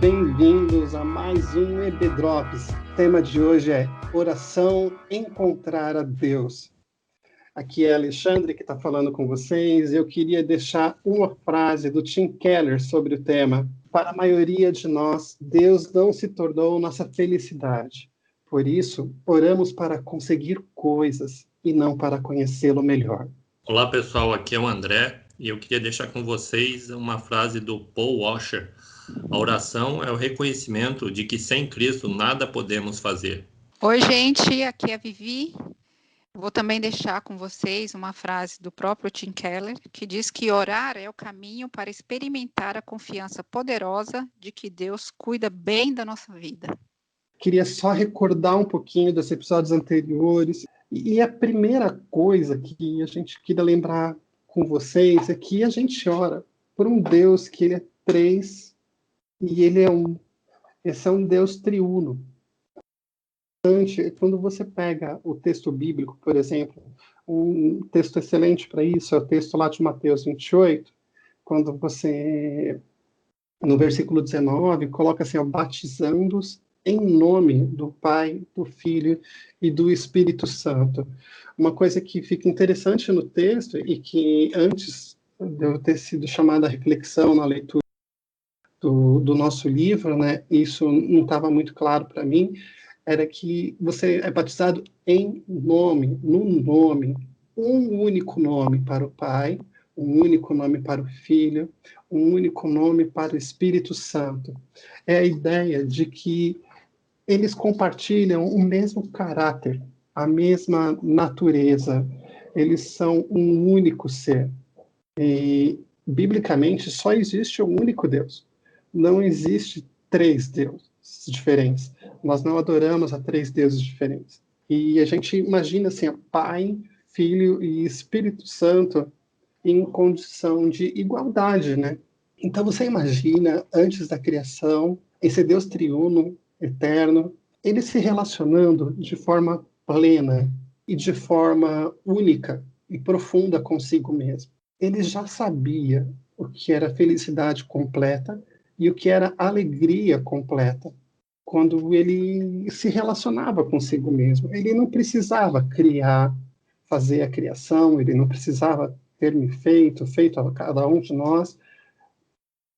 Bem-vindos a mais um EB Drops. O tema de hoje é Oração Encontrar a Deus. Aqui é Alexandre que está falando com vocês. Eu queria deixar uma frase do Tim Keller sobre o tema. Para a maioria de nós, Deus não se tornou nossa felicidade. Por isso, oramos para conseguir coisas e não para conhecê-lo melhor. Olá pessoal, aqui é o André e eu queria deixar com vocês uma frase do Paul Washer. A oração é o reconhecimento de que sem Cristo nada podemos fazer. Oi gente, aqui é a Vivi. Vou também deixar com vocês uma frase do próprio Tim Keller, que diz que orar é o caminho para experimentar a confiança poderosa de que Deus cuida bem da nossa vida. Queria só recordar um pouquinho dos episódios anteriores. E a primeira coisa que a gente queria lembrar com vocês é que a gente ora por um Deus que ele é três e ele é um. Esse é um Deus triuno. Quando você pega o texto bíblico, por exemplo, um texto excelente para isso é o texto lá de Mateus 28, quando você, no versículo 19, coloca assim, batizando-os em nome do Pai, do Filho e do Espírito Santo. Uma coisa que fica interessante no texto e que antes de eu ter sido chamada a reflexão na leitura do nosso livro, né, isso não estava muito claro para mim, era que você é batizado em nome, num nome, um único nome para o Pai, um único nome para o Filho, um único nome para o Espírito Santo. É a ideia de que eles compartilham o mesmo caráter, a mesma natureza, eles são um único ser. E, biblicamente, só existe um único Deus. Não existe três deuses diferentes. Nós não adoramos a três deuses diferentes. E a gente imagina assim, Pai, Filho e Espírito Santo em condição de igualdade, né? Então você imagina, antes da criação, esse Deus triuno, eterno, ele se relacionando de forma plena e de forma única e profunda consigo mesmo. Ele já sabia o que era felicidade completa e o que era alegria completa quando ele se relacionava consigo mesmo. Ele não precisava fazer a criação, ele não precisava ter me feito a cada um de nós,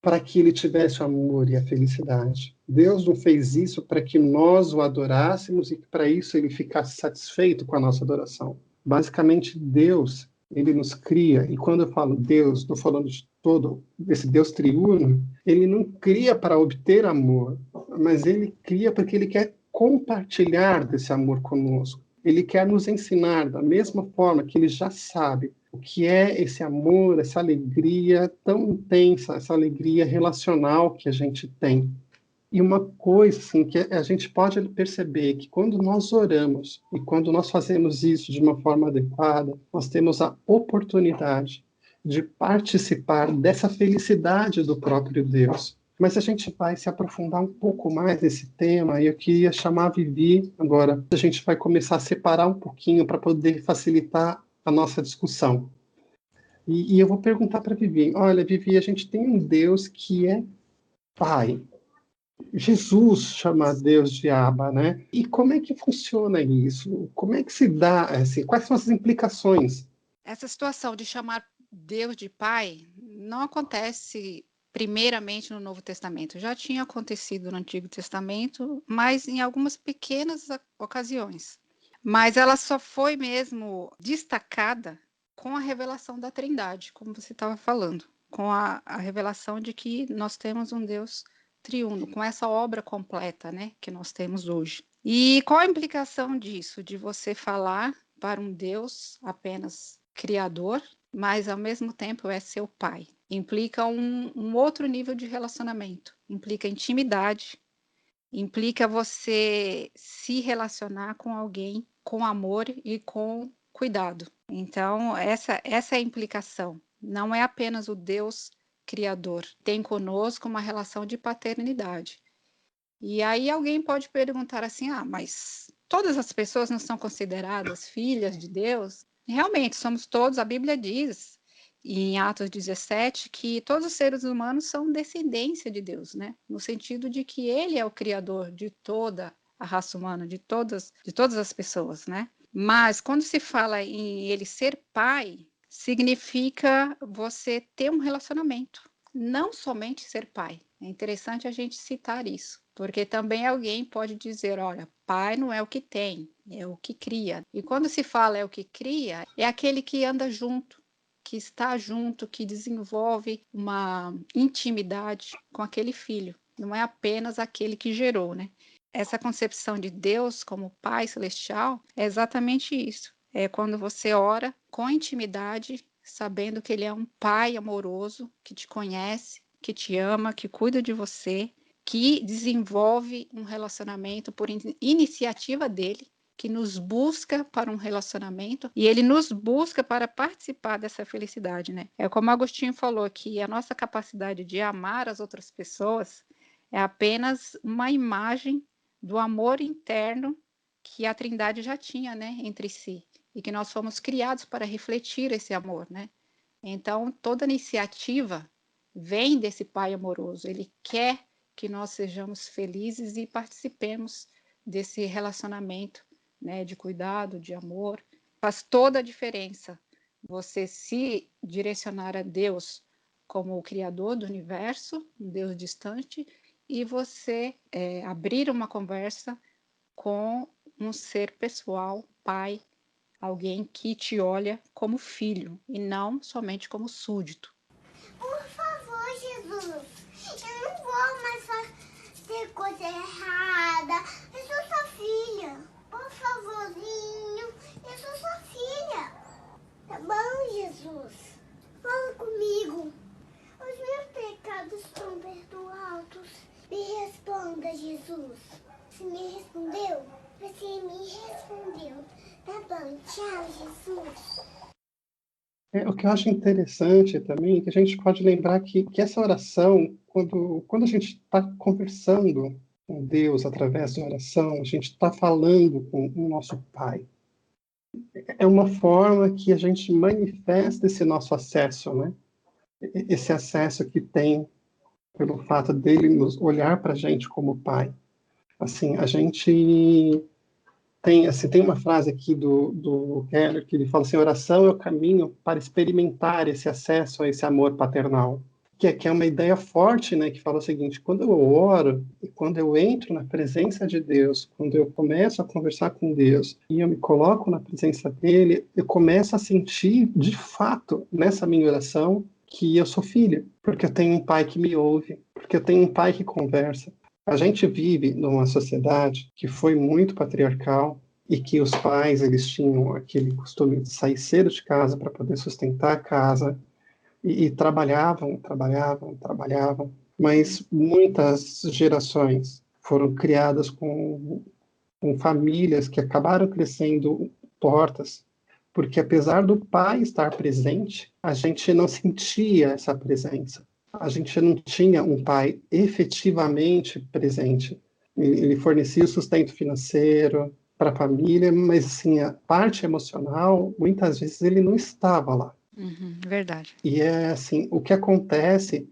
para que ele tivesse o amor e a felicidade. Deus não fez isso para que nós o adorássemos e que para isso ele ficasse satisfeito com a nossa adoração. Basicamente, Deus, ele nos cria, e quando eu falo Deus, estou falando de todo esse Deus triuno, ele não cria para obter amor, mas ele cria porque ele quer compartilhar desse amor conosco. Ele quer nos ensinar da mesma forma que ele já sabe o que é esse amor, essa alegria tão intensa, essa alegria relacional que a gente tem. E uma coisa assim, que a gente pode perceber que quando nós oramos e quando nós fazemos isso de uma forma adequada, nós temos a oportunidade de participar dessa felicidade do próprio Deus. Mas a gente vai se aprofundar um pouco mais nesse tema e eu queria chamar a Vivi agora. A gente vai começar a separar um pouquinho para poder facilitar a nossa discussão. E eu vou perguntar para a Vivi, olha, Vivi, a gente tem um Deus que é Pai. Jesus chama Deus de Abba, né? E como é que funciona isso? Como é que se dá, assim, quais são as implicações? Essa situação de chamar Deus de Pai não acontece primeiramente no Novo Testamento. Já tinha acontecido no Antigo Testamento, mas em algumas pequenas ocasiões. Mas ela só foi mesmo destacada com a revelação da Trindade, como você estava falando, com a revelação de que nós temos um Deus triuno, com essa obra completa, né, que nós temos hoje. E qual a implicação disso? De você falar para um Deus apenas criador, mas ao mesmo tempo é seu pai. Implica um outro nível de relacionamento, implica intimidade, implica você se relacionar com alguém com amor e com cuidado. Então, essa é a implicação. Não é apenas o Deus criador. Tem conosco uma relação de paternidade. E aí alguém pode perguntar assim, mas todas as pessoas não são consideradas filhas de Deus? Realmente, somos todos, a Bíblia diz em Atos 17 que todos os seres humanos são descendência de Deus, né? No sentido de que ele é o criador de toda a raça humana, de todas as pessoas, né? Mas quando se fala em ele ser pai, significa você ter um relacionamento, não somente ser pai. É interessante a gente citar isso, porque também alguém pode dizer, olha, pai não é o que tem, é o que cria. E quando se fala é o que cria, é aquele que anda junto, que está junto, que desenvolve uma intimidade com aquele filho. Não é apenas aquele que gerou, né? Essa concepção de Deus como Pai Celestial é exatamente isso. É quando você ora com intimidade, sabendo que Ele é um Pai amoroso, que te conhece, que te ama, que cuida de você, que desenvolve um relacionamento por iniciativa dele, que nos busca para um relacionamento e ele nos busca para participar dessa felicidade, né? É como Agostinho falou, que a nossa capacidade de amar as outras pessoas é apenas uma imagem do amor interno que a Trindade já tinha, né, entre si, e que nós fomos criados para refletir esse amor, né? Então, toda iniciativa vem desse Pai amoroso. Ele quer que nós sejamos felizes e participemos desse relacionamento, né, de cuidado, de amor. Faz toda a diferença você se direcionar a Deus como o Criador do universo, um Deus distante, e você abrir uma conversa com um ser pessoal, pai, alguém que te olha como filho e não somente como súdito. Por favor, Jesus, eu não vou mais fazer coisa errada. Eu sou sua filha. Por favorzinho, eu sou sua filha. Tá bom, Jesus? Fala comigo. Os meus pecados estão perdoados. Me responda, Jesus. Você me respondeu? Você me respondeu. Tá bom, tchau, Jesus. O que eu acho interessante também é que a gente pode lembrar que essa oração, quando a gente está conversando com Deus através da oração, a gente está falando com o nosso Pai. É uma forma que a gente manifesta esse nosso acesso, né? Esse acesso que tem pelo fato dele nos olhar para a gente como Pai. Assim, a gente tem uma frase aqui do Keller que ele fala assim: oração é o caminho para experimentar esse acesso a esse amor paternal. Que é uma ideia forte, né, que fala o seguinte: quando eu oro e quando eu entro na presença de Deus, quando eu começo a conversar com Deus e eu me coloco na presença dele, eu começo a sentir, de fato, nessa minha oração, que eu sou filha, porque eu tenho um pai que me ouve, porque eu tenho um pai que conversa. A gente vive numa sociedade que foi muito patriarcal e que os pais, eles tinham aquele costume de sair cedo de casa para poder sustentar a casa e trabalhavam, mas muitas gerações foram criadas com famílias que acabaram crescendo tortas, porque apesar do pai estar presente, a gente não sentia essa presença. A gente não tinha um pai efetivamente presente. Ele fornecia o sustento financeiro para a família, mas assim, a parte emocional, muitas vezes ele não estava lá. Verdade. E é assim, o que acontece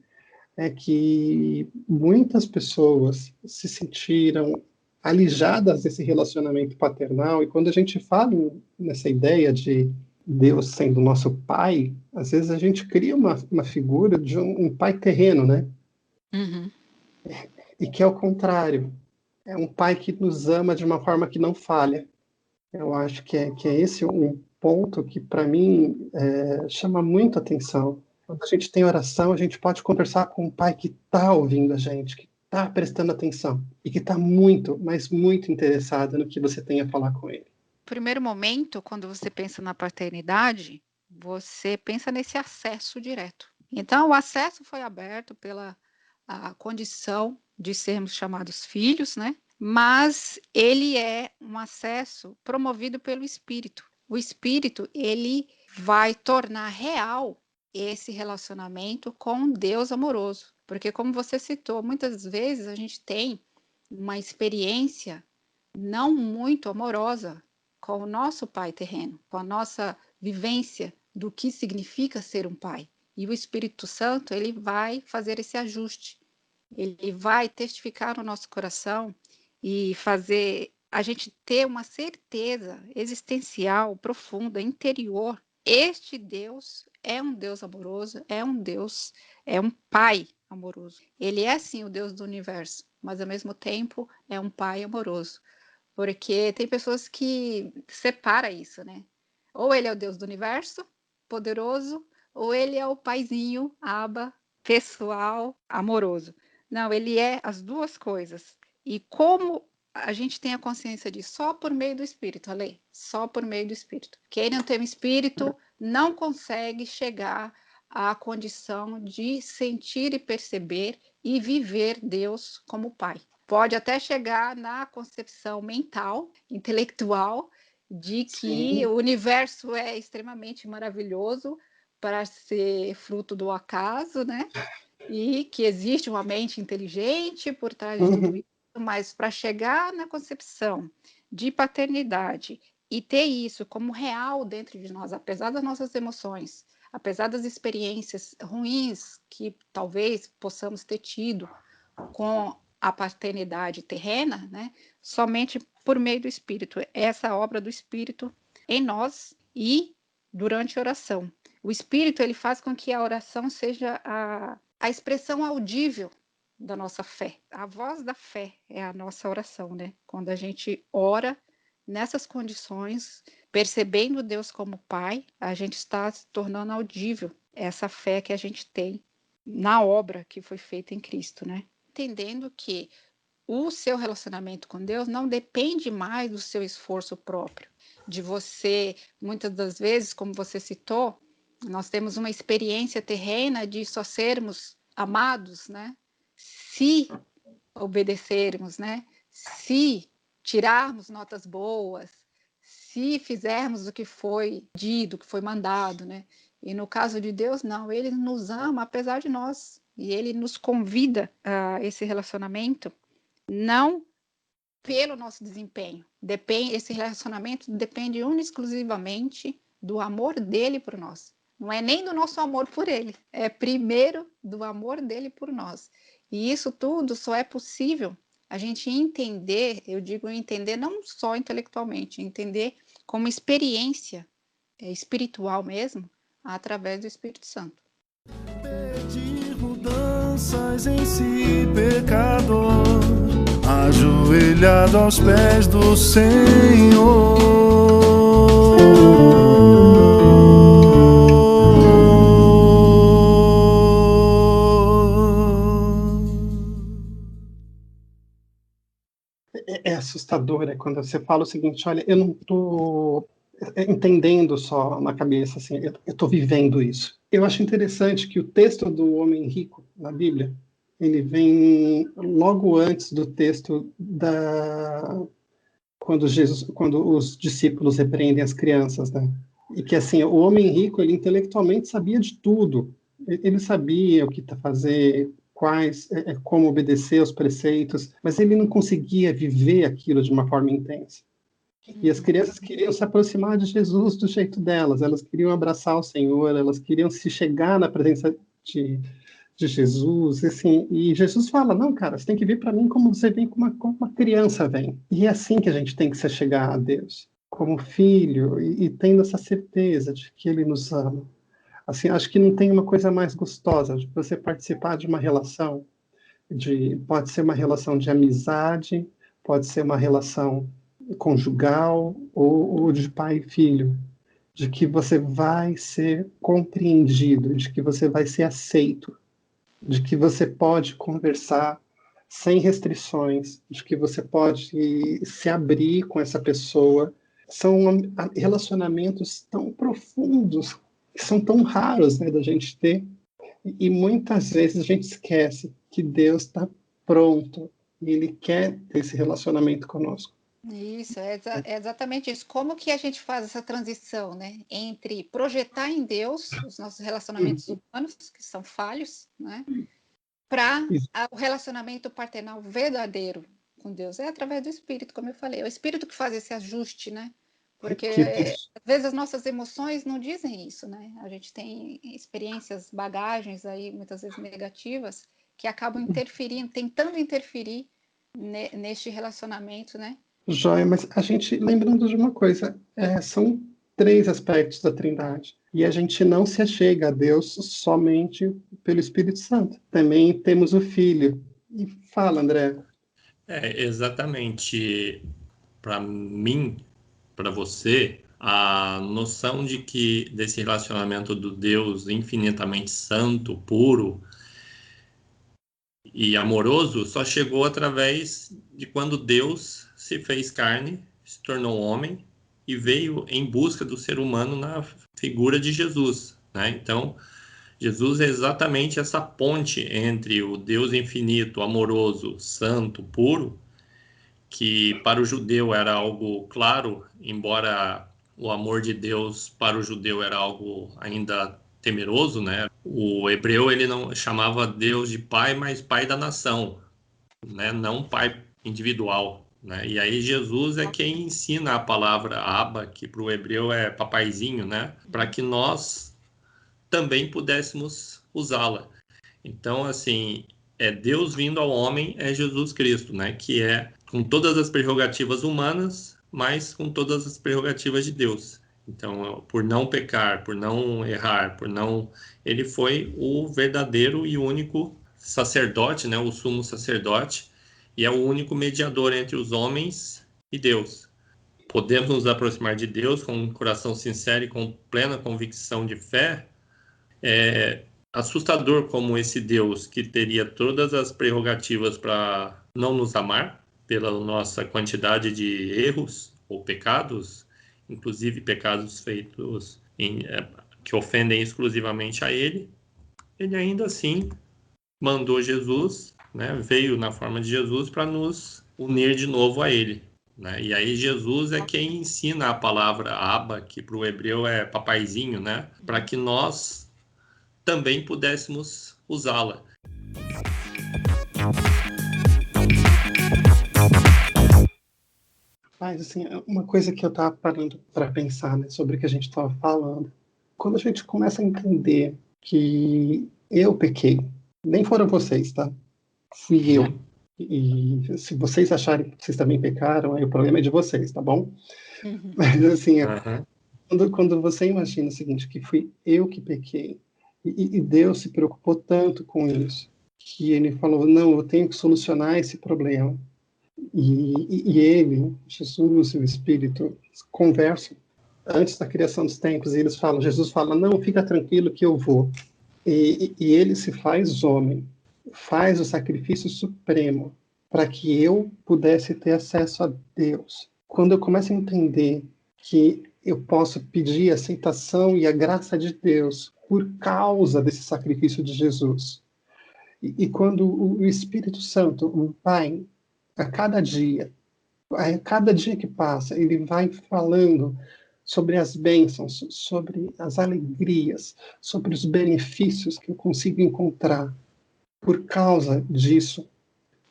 é que muitas pessoas se sentiram alijadas desse relacionamento paternal, e quando a gente fala nessa ideia de Deus sendo nosso pai, às vezes a gente cria uma figura de um pai terreno, né? Uhum. E que é o contrário. É um pai que nos ama de uma forma que não falha. Eu acho que é esse um ponto que, para mim, chama muito atenção. Quando a gente tem oração, a gente pode conversar com um pai que está ouvindo a gente, que está prestando atenção e que está muito, mas muito interessado no que você tem a falar com ele. Primeiro momento, quando você pensa na paternidade, você pensa nesse acesso direto. Então, o acesso foi aberto pela a condição de sermos chamados filhos, né? Mas ele é um acesso promovido pelo Espírito. O Espírito, ele vai tornar real esse relacionamento com Deus amoroso. Porque, como você citou, muitas vezes a gente tem uma experiência não muito amorosa com o nosso pai terreno, com a nossa vivência do que significa ser um pai. E o Espírito Santo, ele vai fazer esse ajuste. Ele vai testificar no nosso coração e fazer a gente ter uma certeza existencial, profunda, interior. Este Deus é um Deus amoroso, é um pai amoroso. Ele é sim o Deus do universo, mas ao mesmo tempo é um pai amoroso. Porque tem pessoas que separam isso, né? Ou ele é o Deus do universo, poderoso, ou ele é o paizinho, Abba, pessoal, amoroso. Não, ele é as duas coisas. E como a gente tem a consciência disso? Só por meio do Espírito, Ale, só por meio do Espírito. Quem não tem o Espírito não consegue chegar à condição de sentir e perceber e viver Deus como Pai. Pode até chegar na concepção mental, intelectual, de que Sim. o universo é extremamente maravilhoso para ser fruto do acaso, né? E que existe uma mente inteligente por trás de tudo isso, mas para chegar na concepção de paternidade e ter isso como real dentro de nós, apesar das nossas emoções, apesar das experiências ruins que talvez possamos ter tido com a paternidade terrena, né? Somente por meio do Espírito. Essa obra do Espírito em nós e durante a oração. O Espírito ele faz com que a oração seja a expressão audível da nossa fé. A voz da fé é a nossa oração, né? Quando a gente ora nessas condições, percebendo Deus como Pai, a gente está se tornando audível essa fé que a gente tem na obra que foi feita em Cristo, né? Entendendo que o seu relacionamento com Deus não depende mais do seu esforço próprio, de você, muitas das vezes, como você citou, nós temos uma experiência terrena de só sermos amados, né? Se obedecermos, né? Se tirarmos notas boas, se fizermos o que foi dito, o que foi mandado, né? E no caso de Deus, não, ele nos ama apesar de nós, e ele nos convida a esse relacionamento, não pelo nosso desempenho. Esse relacionamento depende exclusivamente do amor dele por nós. Não é nem do nosso amor por ele, é primeiro do amor dele por nós. E isso tudo só é possível a gente entender, eu digo entender não só intelectualmente, entender como experiência espiritual mesmo, através do Espírito Santo. Pedir mudanças em si, pecador, ajoelhado aos pés do Senhor. É assustador, quando você fala o seguinte, olha, eu não estou entendendo só na cabeça, assim, eu estou vivendo isso. Eu acho interessante que o texto do homem rico na Bíblia, ele vem logo antes do texto quando os discípulos repreendem as crianças, né? E que assim, o homem rico, ele intelectualmente sabia de tudo. Ele sabia o que fazer, como obedecer aos preceitos, mas ele não conseguia viver aquilo de uma forma intensa. E as crianças queriam se aproximar de Jesus do jeito delas, elas queriam abraçar o Senhor, elas queriam se chegar na presença de Jesus, assim, e Jesus fala, não, cara, você tem que vir para mim como você vem, como uma criança vem. E é assim que a gente tem que se chegar a Deus, como filho, e tendo essa certeza de que Ele nos ama. Assim, acho que não tem uma coisa mais gostosa de você participar de uma relação, pode ser uma relação de amizade, pode ser uma relação conjugal ou de pai e filho, de que você vai ser compreendido, de que você vai ser aceito, de que você pode conversar sem restrições, de que você pode se abrir com essa pessoa. São relacionamentos tão profundos, que são tão raros, né, da gente ter, e muitas vezes a gente esquece que Deus está pronto e Ele quer ter esse relacionamento conosco. Isso, é exatamente isso. Como que a gente faz essa transição, né, entre projetar em Deus os nossos relacionamentos humanos, que são falhos, né, para o relacionamento paternal verdadeiro com Deus? É através do Espírito, como eu falei. É o Espírito que faz esse ajuste, né, Porque Que às vezes as nossas emoções não dizem isso, né? A gente tem experiências, bagagens aí, muitas vezes negativas, que acabam interferindo, tentando interferir neste relacionamento, né? Joia, mas a gente, lembrando de uma coisa, são 3 aspectos da Trindade. E a gente não se achega a Deus somente pelo Espírito Santo. Também temos o Filho. E fala, André. Exatamente. Para mim, para você, a noção de que desse relacionamento do Deus infinitamente santo, puro e amoroso só chegou através de quando Deus se fez carne, se tornou homem e veio em busca do ser humano na figura de Jesus, né? Então, Jesus é exatamente essa ponte entre o Deus infinito, amoroso, santo, puro, que para o judeu era algo claro, embora o amor de Deus para o judeu era algo ainda temeroso, né? O hebreu ele não chamava Deus de pai, mas pai da nação, né? Não pai individual, né? E aí Jesus é quem ensina a palavra Abba, que para o hebreu é papaizinho, né? Para que nós também pudéssemos usá-la. Então, assim, Deus vindo ao homem é Jesus Cristo, né? Que é com todas as prerrogativas humanas, mas com todas as prerrogativas de Deus. Então, por não pecar, por não errar, ele foi o verdadeiro e único sacerdote, né? O sumo sacerdote, e é o único mediador entre os homens e Deus. Podemos nos aproximar de Deus com um coração sincero e com plena convicção de fé. Assustador como esse Deus que teria todas as prerrogativas para não nos amar pela nossa quantidade de erros ou pecados, inclusive pecados feitos que ofendem exclusivamente a ele ainda assim mandou Jesus, né, veio na forma de Jesus para nos unir de novo a ele, né? E aí Jesus é quem ensina a palavra Abba, que para o hebreu é papaizinho, né, para que nós também pudéssemos usá-la. Mas, assim, uma coisa que eu estava parando para pensar, né, sobre o que a gente estava falando. Quando a gente começa a entender que eu pequei, nem foram vocês, tá? Fui eu. E se vocês acharem que vocês também pecaram, aí o problema é de vocês, tá bom? Mas, assim, quando você imagina o seguinte, que fui eu que pequei, e Deus se preocupou tanto com isso, que ele falou, não, eu tenho que solucionar esse problema. E ele, Jesus e o Espírito, conversam antes da criação dos tempos, e eles falam, Jesus fala, não, fica tranquilo que eu vou. E ele se faz homem, faz o sacrifício supremo para que eu pudesse ter acesso a Deus. Quando eu começo a entender que eu posso pedir a aceitação e a graça de Deus por causa desse sacrifício de Jesus, e quando o Espírito Santo, o Pai, a cada dia que passa, ele vai falando sobre as bênçãos, sobre as alegrias, sobre os benefícios que eu consigo encontrar por causa disso,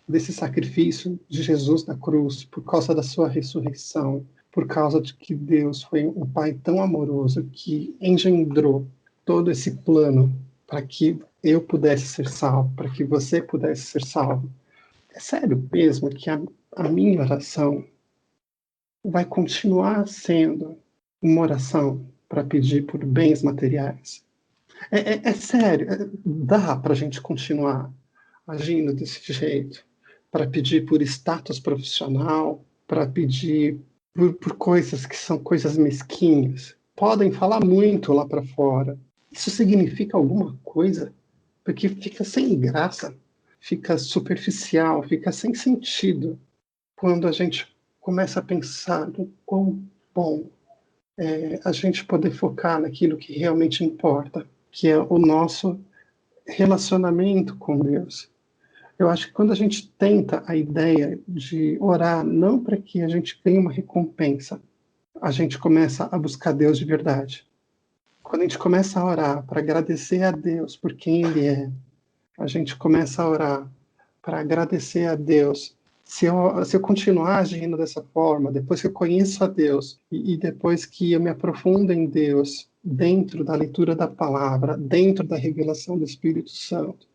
desse sacrifício de Jesus na cruz, por causa da sua ressurreição, por causa de que Deus foi um Pai tão amoroso que engendrou todo esse plano para que eu pudesse ser salvo, para que você pudesse ser salvo. É sério mesmo que a minha oração vai continuar sendo uma oração para pedir por bens materiais? É sério, dá para a gente continuar agindo desse jeito, para pedir por status profissional, para pedir por coisas que são coisas mesquinhas? Podem falar muito lá para fora. Isso significa alguma coisa? Porque fica sem graça, fica superficial, fica sem sentido quando a gente começa a pensar no quão bom é a gente poder focar naquilo que realmente importa, que é o nosso relacionamento com Deus. Eu acho que quando a gente tenta a ideia de orar não para que a gente ganhe uma recompensa, a gente começa a buscar Deus de verdade. Quando a gente começa a orar para agradecer a Deus por quem Ele é, a gente começa a orar para agradecer a Deus Se eu continuar agindo dessa forma, depois que eu conheço a Deus e depois que eu me aprofundo em Deus, dentro da leitura da palavra, dentro da revelação do Espírito Santo,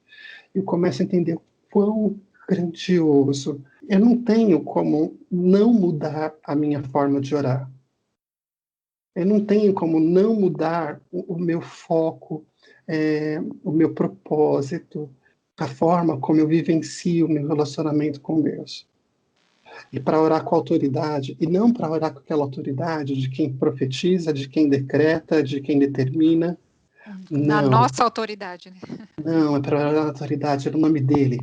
eu começo a entender o quão grandioso. Eu não tenho como não mudar a minha forma de orar. Eu não tenho como não mudar o meu foco, o meu propósito, a forma como eu vivencio o meu relacionamento com Deus. E para orar com autoridade, e não para orar com aquela autoridade de quem profetiza, de quem decreta, de quem determina. Na Não, nossa autoridade, né? não, é para orar na autoridade, no nome dele,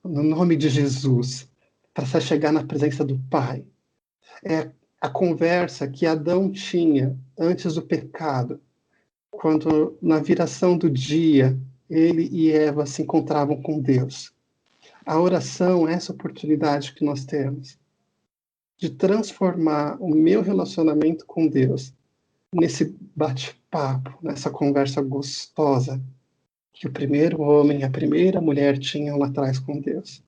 no nome de Jesus, para chegar na presença do Pai. É a conversa que Adão tinha antes do pecado, quando na viração do dia, ele e Eva se encontravam com Deus. A oração é essa oportunidade que nós temos de transformar o meu relacionamento com Deus nesse bate-papo, nessa conversa gostosa que o primeiro homem e a primeira mulher tinham lá atrás com Deus.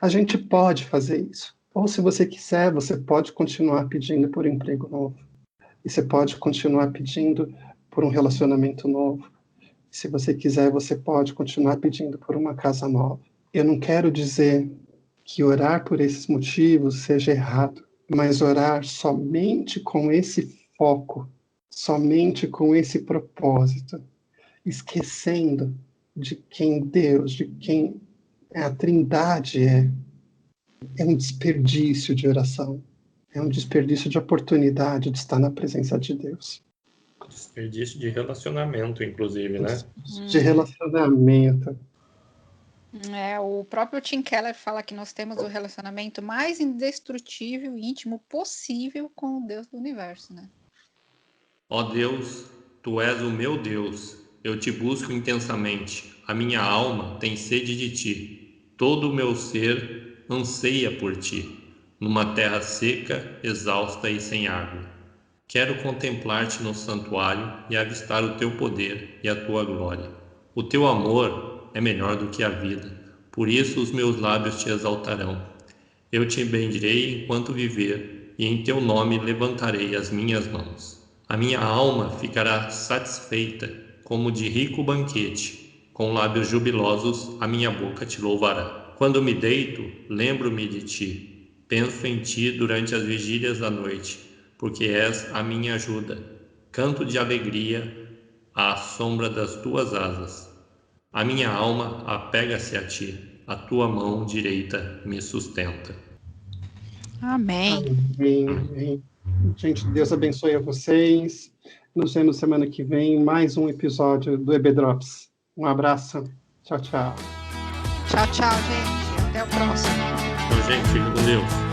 A gente pode fazer isso. Ou se você quiser, você pode continuar pedindo por um emprego novo. E você pode continuar pedindo por um relacionamento novo. Se você quiser, você pode continuar pedindo por uma casa nova. Eu não quero dizer que orar por esses motivos seja errado, mas orar somente com esse foco, somente com esse propósito, esquecendo de quem Deus, de quem a Trindade é um desperdício de oração, é um desperdício de oportunidade de estar na presença de Deus. Desperdício de relacionamento, inclusive, né? De relacionamento. O próprio Tim Keller fala que nós temos o relacionamento mais indestrutível e íntimo possível com o Deus do universo, né? Ó Deus, tu és o meu Deus, eu te busco intensamente, a minha alma tem sede de ti, todo o meu ser anseia por ti, numa terra seca, exausta e sem água. Quero contemplar-te no santuário e avistar o teu poder e a tua glória. O teu amor é melhor do que a vida, por isso os meus lábios te exaltarão. Eu te bendirei enquanto viver, e em teu nome levantarei as minhas mãos. A minha alma ficará satisfeita como de rico banquete, com lábios jubilosos a minha boca te louvará. Quando me deito, lembro-me de ti, penso em ti durante as vigílias da noite, porque és a minha ajuda. Canto de alegria à sombra das tuas asas. A minha alma apega-se a ti, a tua mão direita me sustenta. Amém. Amém. Gente, Deus abençoe a vocês. Nos vemos semana que vem, mais um episódio do EB Drops. Um abraço. Tchau, tchau. Tchau, tchau, gente. Até o próximo. Então, gente, fica com Deus.